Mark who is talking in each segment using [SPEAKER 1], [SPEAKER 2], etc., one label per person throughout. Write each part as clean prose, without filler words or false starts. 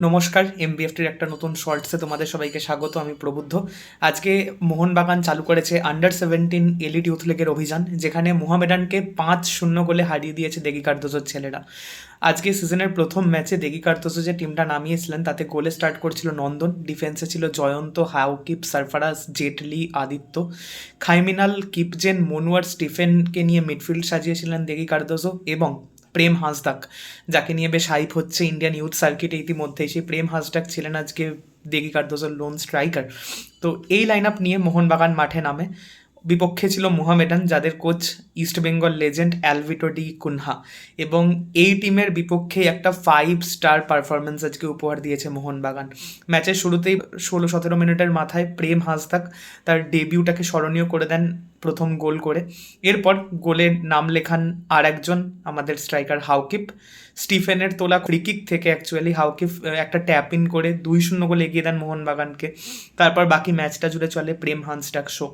[SPEAKER 1] নমস্কার, এমবিএফটির একটা নতুন শর্টসে তোমাদের সবাইকে স্বাগত। আমি প্রবুদ্ধ। আজকে মোহনবাগান চালু করেছে আন্ডার 17 এলিট ইউথ লিগের অভিযান, যেখানে মোহামেডানকে 5-0 গোলে হারিয়ে দিয়েছে দেগি কার্দোজোর ছেলেরা। আজকে সিজনের প্রথম ম্যাচে দেগি কার্দোজো যে টিমটা নামিয়েছিলেন তাতে গোলে স্টার্ট করছিল নন্দন, ডিফেন্সে ছিল জয়ন্ত, হাউকিপ, সারফারাজ, জেটলি, আদিত্য, খাইমিনাল, কিপজেন, মনুয়ার, স্টিফেনকে নিয়ে মিডফিল্ড সাজিয়েছিলেন দেগি কার্দোজো এবং প্রেম হাঁসদাক, যাকে নিয়ে বেশ হাইপ হচ্ছে ইন্ডিয়ান ইউথ সার্কিটে ইতিমধ্যেই। সেই প্রেম হাঁসদাক ছিলেন আজকে দেগি কার্দোজোর লোন স্ট্রাইকার। তো এই লাইন আপ নিয়ে মোহনবাগান মাঠে নামে। বিপক্ষে ছিল মোহামেডান, যাদের coach East Bengal legend Alvito D Cunha, এবং এই টিমের বিপক্ষে একটা 5 স্টার পারফরমেন্স আজকে উপহার দিয়েছে মোহনবাগান। ম্যাচের শুরুতেই 16-17 মিনিটের মাথায় প্রেম হাঁসদাক তার ডেবিউটাকে স্মরণীয় করে দেন প্রথম গোল করে। এরপর গোলের নাম লেখান আর একজন, আমাদের স্ট্রাইকার হাউকিপ। স্টিফেনের তোলা ফ্রিকিক থেকে অ্যাকচুয়ালি হাউকিপ একটা ট্যাপ ইন করে 2-0 গোলে এগিয়ে দেন মোহনবাগানকে। তারপর বাকি ম্যাচটা জুড়ে চলে প্রেম হাঁসদাক শো।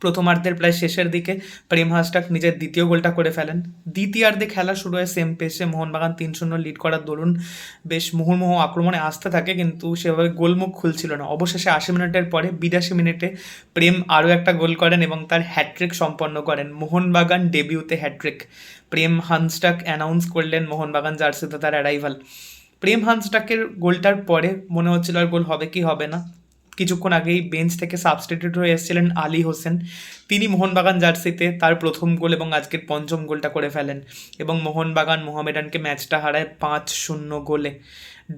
[SPEAKER 1] প্রথমার্ধের প্রায় শেষের দিকে প্রেম হাঁসদাক নিজের দ্বিতীয় গোলটা করে ফেলেন। দ্বিতীয়ার্ধে খেলা শুরু হয় সেম পেসে। মোহনবাগান 3-0 লিড করার দরুন বেশ মুহুর্মুহ আক্রমণে আসতে থাকে, কিন্তু সেভাবে গোলমুখ খুলছিল না। অবশেষে 80 মিনিটের পরে 82 মিনিটে প্রেম আরও একটা গোল করেন এবং তার হ্যাট্রিক সম্পন্ন করেন। মোহনবাগান ডেবিউতে হ্যাট্রিক। প্রেম হাঁসদাক অ্যানাউন্স করলেন মোহনবাগান জার্সিতে তার অ্যারাইভাল। প্রেম হাঁসদাকের গোলটার পরে মনে হচ্ছিল আর গোল হবে কি হবে না। কিছুক্ষণ আগেই বেঞ্চ থেকে সাবস্টিটিউট হয়ে এসেছিলেন আলী হোসেন, তিনি মোহনবাগান জার্সিতে তার প্রথম গোল এবং আজকের পঞ্চম গোলটা করে ফেলেন এবং মোহনবাগান মোহামেডানকে ম্যাচটা হারায় 5-0 গোলে।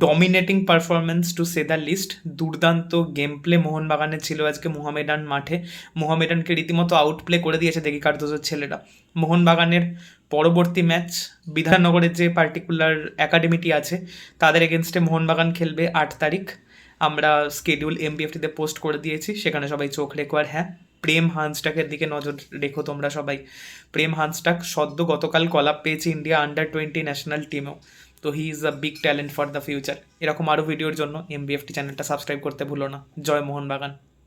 [SPEAKER 1] Dominating performance to say the least. দুর্দান্ত গেম প্লে মোহনবাগানের ছিল আজকে মোহামেডান মাঠে। মোহামেডানকে রীতিমতো আউটপ্লে করে দিয়েছে দেগি কার্দোজোর ছেলেরা। মোহনবাগানের পরবর্তী ম্যাচ বিধাননগরের যে পার্টিকুলার একাডেমিটি আছে তাদের এগেনস্টে মোহনবাগান খেলবে 8 তারিখ। আমরা স্কেডিউল এমবিএফটিতে পোস্ট করে দিয়েছি, সেখানে সবাই চোখ রেখো। আর হ্যাঁ, প্রেম হাঁসডাকের দিকে নজর রেখো তোমরা সবাই। প্রেম হাঁসডাক সদ্য গতকাল কল আপ পেয়েছে ইন্ডিয়া আন্ডার 20 ন্যাশনাল টিমেও। তো he is a big talent for the future. এরকম আরও ভিডিওর জন্য এমবিএফটি চ্যানেলটা সাবস্ক্রাইব করতে ভুলো না। জয় মোহনবাগান।